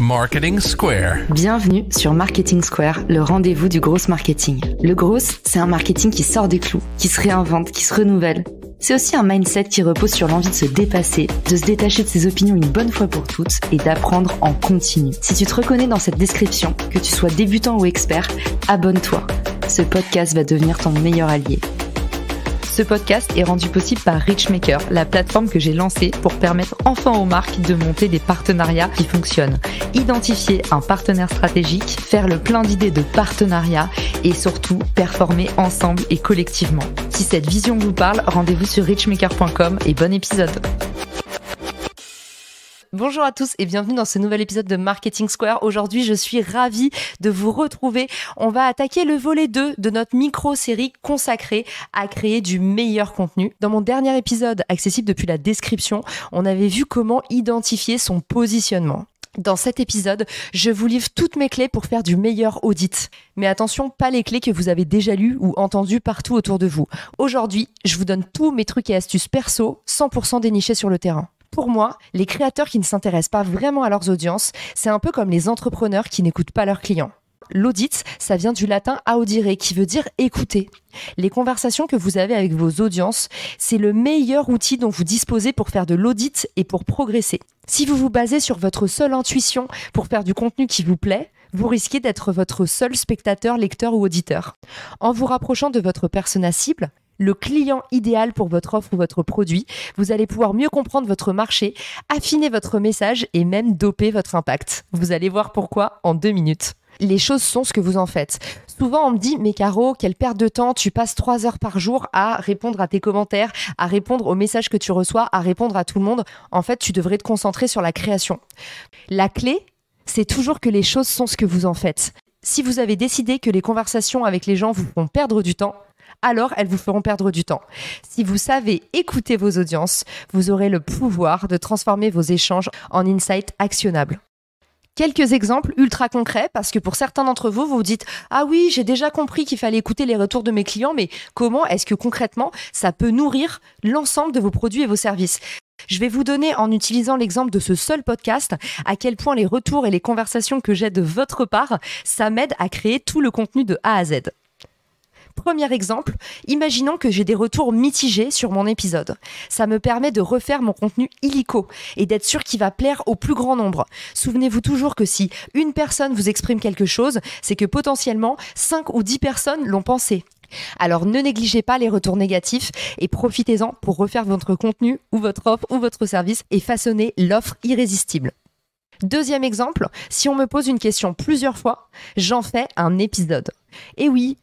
Marketing Square. Bienvenue sur Marketing Square, le rendez-vous du gros marketing. Le gros, c'est un marketing qui sort des clous, qui se réinvente, qui se renouvelle. C'est aussi un mindset qui repose sur l'envie de se dépasser, de se détacher de ses opinions une bonne fois pour toutes et d'apprendre en continu. Si tu te reconnais dans cette description, que tu sois débutant ou expert, abonne-toi. Ce podcast va devenir ton meilleur allié. Ce podcast est rendu possible par Richmaker, la plateforme que j'ai lancée pour permettre enfin aux marques de monter des partenariats qui fonctionnent. Identifier un partenaire stratégique, faire le plein d'idées de partenariat et surtout performer ensemble et collectivement. Si cette vision vous parle, rendez-vous sur richmaker.com et bon épisode. Bonjour à tous et bienvenue dans ce nouvel épisode de Marketing Square. Aujourd'hui, je suis ravie de vous retrouver. On va attaquer le volet 2 de notre micro-série consacrée à créer du meilleur contenu. Dans mon dernier épisode, accessible depuis la description, on avait vu comment identifier son positionnement. Dans cet épisode, je vous livre toutes mes clés pour faire du meilleur audit. Mais attention, pas les clés que vous avez déjà lues ou entendues partout autour de vous. Aujourd'hui, je vous donne tous mes trucs et astuces perso, 100% dénichés sur le terrain. Pour moi, les créateurs qui ne s'intéressent pas vraiment à leurs audiences, c'est un peu comme les entrepreneurs qui n'écoutent pas leurs clients. L'audit, ça vient du latin audire, qui veut dire écouter. Les conversations que vous avez avec vos audiences, c'est le meilleur outil dont vous disposez pour faire de l'audit et pour progresser. Si vous vous basez sur votre seule intuition pour faire du contenu qui vous plaît, vous risquez d'être votre seul spectateur, lecteur ou auditeur. En vous rapprochant de votre persona cible, le client idéal pour votre offre ou votre produit, vous allez pouvoir mieux comprendre votre marché, affiner votre message et même doper votre impact. Vous allez voir pourquoi en 2 minutes. Les choses sont ce que vous en faites. Souvent, on me dit « Mais Caro, quelle perte de temps, tu passes 3 heures par jour à répondre à tes commentaires, à répondre aux messages que tu reçois, à répondre à tout le monde. En fait, tu devrais te concentrer sur la création. » La clé, c'est toujours que les choses sont ce que vous en faites. Si vous avez décidé que les conversations avec les gens vous font perdre du temps, alors elles vous feront perdre du temps. Si vous savez écouter vos audiences, vous aurez le pouvoir de transformer vos échanges en insights actionnables. Quelques exemples ultra concrets, parce que pour certains d'entre vous, vous vous dites « Ah oui, j'ai déjà compris qu'il fallait écouter les retours de mes clients, mais comment est-ce que concrètement, ça peut nourrir l'ensemble de vos produits et vos services ?» Je vais vous donner, en utilisant l'exemple de ce seul podcast, à quel point les retours et les conversations que j'ai de votre part, ça m'aide à créer tout le contenu de A à Z. Premier exemple, imaginons que j'ai des retours mitigés sur mon épisode. Ça me permet de refaire mon contenu illico et d'être sûr qu'il va plaire au plus grand nombre. Souvenez-vous toujours que si une personne vous exprime quelque chose, c'est que potentiellement 5 ou 10 personnes l'ont pensé. Alors ne négligez pas les retours négatifs et profitez-en pour refaire votre contenu ou votre offre ou votre service et façonner l'offre irrésistible. Deuxième exemple, si on me pose une question plusieurs fois, j'en fais un épisode. Et oui,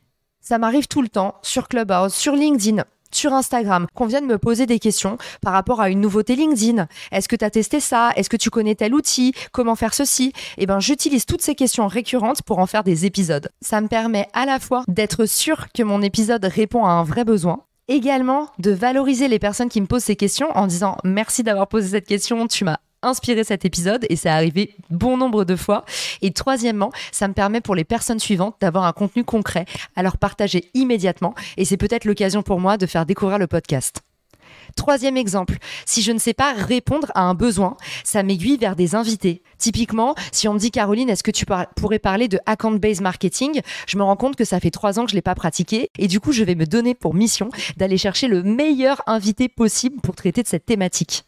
ça m'arrive tout le temps, sur Clubhouse, sur LinkedIn, sur Instagram, qu'on vienne me poser des questions par rapport à une nouveauté LinkedIn. Est-ce que tu as testé ça? Est-ce que tu connais tel outil? Comment faire ceci? J'utilise toutes ces questions récurrentes pour en faire des épisodes. Ça me permet à la fois d'être sûr que mon épisode répond à un vrai besoin, également de valoriser les personnes qui me posent ces questions en disant « Merci d'avoir posé cette question, tu m'as inspiré cet épisode » et c'est arrivé bon nombre de fois. Et troisièmement, ça me permet pour les personnes suivantes d'avoir un contenu concret à leur partager immédiatement et c'est peut-être l'occasion pour moi de faire découvrir le podcast. Troisième exemple, si je ne sais pas répondre à un besoin, ça m'aiguille vers des invités. Typiquement, si on me dit « Caroline, est-ce que tu pourrais parler de account-based marketing ?» Je me rends compte que ça fait 3 ans que je ne l'ai pas pratiqué et du coup, je vais me donner pour mission d'aller chercher le meilleur invité possible pour traiter de cette thématique.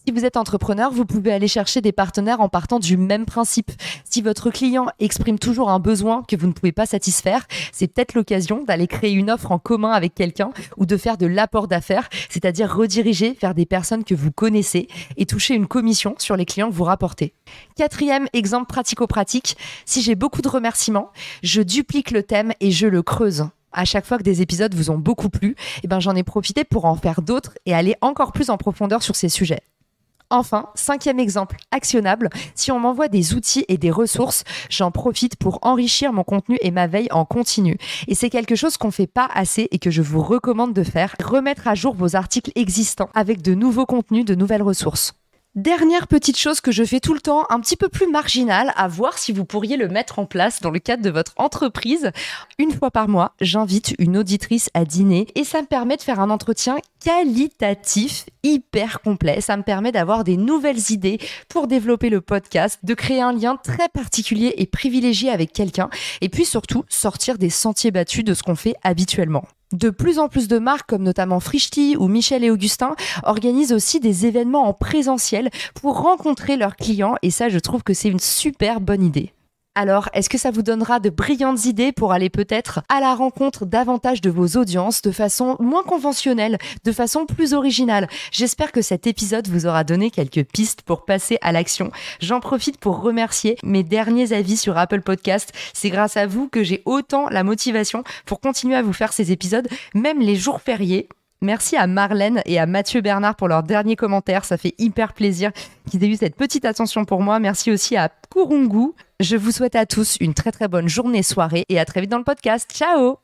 Si vous êtes entrepreneur, vous pouvez aller chercher des partenaires en partant du même principe. Si votre client exprime toujours un besoin que vous ne pouvez pas satisfaire, c'est peut-être l'occasion d'aller créer une offre en commun avec quelqu'un ou de faire de l'apport d'affaires, c'est-à-dire rediriger vers des personnes que vous connaissez et toucher une commission sur les clients que vous rapportez. Quatrième exemple pratico-pratique, si j'ai beaucoup de remerciements, je duplique le thème et je le creuse. À chaque fois que des épisodes vous ont beaucoup plu, j'en ai profité pour en faire d'autres et aller encore plus en profondeur sur ces sujets. Enfin, 5e exemple actionnable, si on m'envoie des outils et des ressources, j'en profite pour enrichir mon contenu et ma veille en continu. Et c'est quelque chose qu'on ne fait pas assez et que je vous recommande de faire, remettre à jour vos articles existants avec de nouveaux contenus, de nouvelles ressources. Dernière petite chose que je fais tout le temps, un petit peu plus marginale, à voir si vous pourriez le mettre en place dans le cadre de votre entreprise. Une fois par mois, j'invite une auditrice à dîner et ça me permet de faire un entretien qualitatif, hyper complet. Ça me permet d'avoir des nouvelles idées pour développer le podcast, de créer un lien très particulier et privilégié avec quelqu'un et puis surtout sortir des sentiers battus de ce qu'on fait habituellement. De plus en plus de marques, comme notamment Frischti ou Michel et Augustin, organisent aussi des événements en présentiel pour rencontrer leurs clients et ça, je trouve que c'est une super bonne idée. Alors, est-ce que ça vous donnera de brillantes idées pour aller peut-être à la rencontre davantage de vos audiences de façon moins conventionnelle, de façon plus originale ? J'espère que cet épisode vous aura donné quelques pistes pour passer à l'action. J'en profite pour remercier mes derniers avis sur Apple Podcast. C'est grâce à vous que j'ai autant la motivation pour continuer à vous faire ces épisodes, même les jours fériés. Merci à Marlène et à Mathieu Bernard pour leurs derniers commentaires. Ça fait hyper plaisir qu'ils aient eu cette petite attention pour moi. Merci aussi à Kurungu. Je vous souhaite à tous une très très bonne journée, soirée et à très vite dans le podcast. Ciao!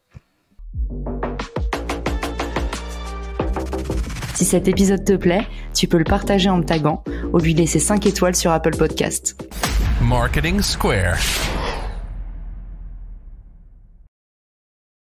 Si cet épisode te plaît, tu peux le partager en me taguant ou lui laisser 5 étoiles sur Apple Podcast. Marketing Square.